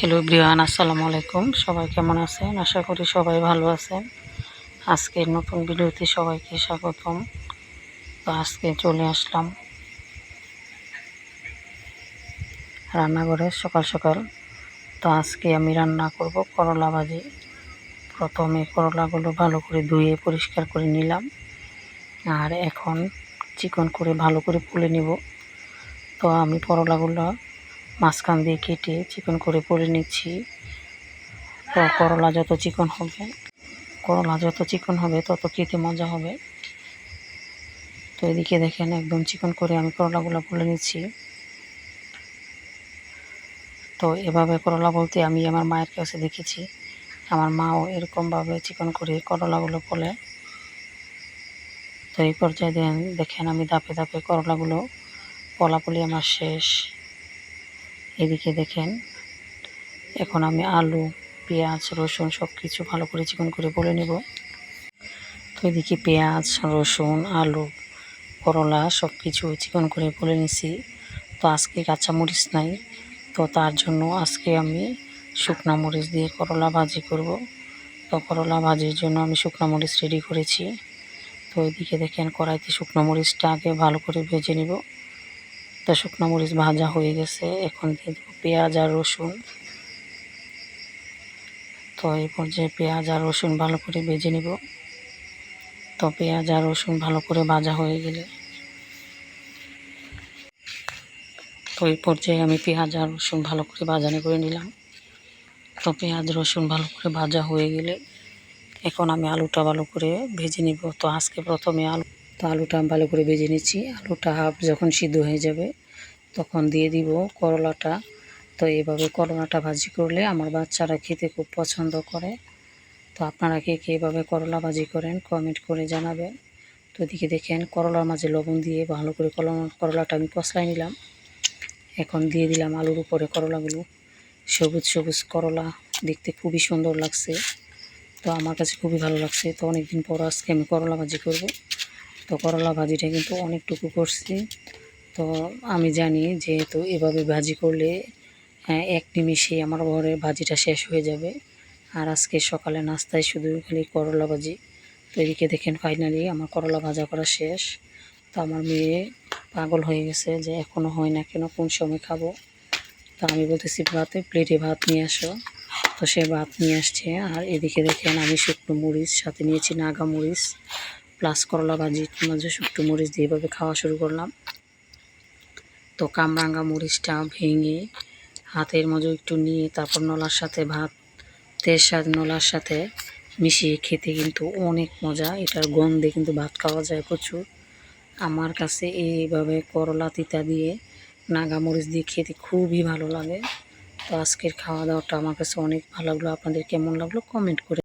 Hello everyone, আসসালামু আলাইকুম। সবাই কেমন আছেন? আশা করি সবাই ভালো আছেন। আজকের নতুন ভিডিওতে সবাইকে স্বাগতম। তো আজকে চলে আসলাম রান্নাঘরে সকাল সকাল। তো আজকে আমি রান্না করব করলা ভাজি। প্রথমে করলাগুলো ভালো করে ধুয়ে পরিষ্কার করে নিলাম, আর এখন চিকন করে ভালো করে পুড়ে নিব। তো আমি করলাগুলো মাঝখান দিয়ে কেটে চিকন করে পুড়ে নিচ্ছি। তো করলা যত চিকন হবে তত খেতে মজা হবে। তো এদিকে দেখেন একদম চিকন করে আমি করলাগুলো পুড়ে নিচ্ছি। তো এভাবে করলা বলতে আমি আমার মায়ের কাছে দেখেছি, আমার মাও এরকমভাবে চিকন করে করলাগুলো পোলে। তো এই পর্যায়ে দেখেন আমি ধাপে ধাপে করলাগুলো পোলাপুলি আমার শেষ। এদিকে দেখেন এখন আমি আলু, পেঁয়াজ, রসুন সব কিছু ভালো করে চিকন করে পোলে নেব। তো এদিকে পেঁয়াজ, রসুন, আলু, করলা সব কিছু চিকন করে পোলে নিছি। তো আজকে কাঁচামরিচ নাই, তো তার জন্য আজকে আমি শুকনা মরিচ দিয়ে করলা ভাজি করব। তো করলা ভাজির জন্য আমি শুকনা মরিচ রেডি করেছি। তো এদিকে দেখেন কড়াইতে শুকনো মরিচটা আগে ভালো করে ভেজে নিব। তো শুকনো মরিচ ভাজা হয়ে গেছে, এখন দিয়ে দেবো পেঁয়াজ আর রসুন। তো এই পর্যায়ে পেঁয়াজ আর রসুন ভালো করে ভেজে নিব। তো পেঁয়াজ আর রসুন ভালো করে ভাজা হয়ে গেলে তো এই পর্যায়ে আমি পেঁয়াজ আর রসুন ভালো করে ভাজানি করে নিলাম। তো পেঁয়াজ রসুন ভালো করে ভাজা হয়ে গেলে এখন আমি আলুটা ভালো করে ভেজে নিব। তো আজকে প্রথমে আলুটা ভালো করে ভেজে নিচ্ছি। আলুটা হাফ যখন সিদ্ধ হয়ে যাবে তখন দিয়ে দিব করলাটা। তো এইভাবে করলাটা ভাজি করলে আমার বাচ্চারা খেতে খুব পছন্দ করে। তো আপনারা কে কে এভাবে করলা ভাজি করেন কমেন্ট করে জানাবেন। তো এদিকে দেখেন করলার মাঝে লবণ দিয়ে ভালো করে করলাটা আমি কষাই নিলাম। এখন দিয়ে দিলাম আলুর উপরে করলাগুলো। সবুজ সবুজ করলা দেখতে খুবই সুন্দর লাগছে। তো আমার কাছে খুবই ভালো লাগছে। তো অনেকদিন পর আজকে আমি করলা ভাজি করব। তো করলা ভাজিটা কিন্তু অনেকটুকু করছি। তো আমি জানি যেহেতু এভাবে ভাজি করলে এক নিমিষে আমার ঘরের ভাজিটা শেষ হয়ে যাবে। আর আজকে সকালে নাস্তায় শুধু খালি করলা ভাজি। তো এদিকে দেখেন ফাইনালি আমার করলা ভাজা করা শেষ। তো আমার মেয়ে পাগল হয়ে গেছে যে এখনও হয় না কেন, কোন সময় খাবো। তো আমি বলতেছি প্লেটে ভাত নিয়ে আসো। তো সে ভাত নিয়ে আসছে। আর এদিকে দেখেন আমি শুকনো মরিচ সাথে নিয়েছি, নাগা মরিচ প্লাস করলা ভাজির মাঝে শুকনো মরিচ দিয়ে এভাবে খাওয়া শুরু করলাম। তো কামরাঙ্গা মরিচটা ভেঙে হাতের মাঝে একটু নিয়ে তারপর নলার সাথে মিশিয়ে খেতে কিন্তু অনেক মজা। এটার গন্ধে কিন্তু ভাত খাওয়া যায় প্রচুর। আমার কাছে এইভাবে করলা তিতা দিয়ে নাগামরিচ দিয়ে খেতে খুবই ভালো লাগে। তো আজকের খাওয়া দাওয়াটা আমার কাছে অনেক ভালো লাগলো। আপনাদের কেমন লাগলো কমেন্ট করে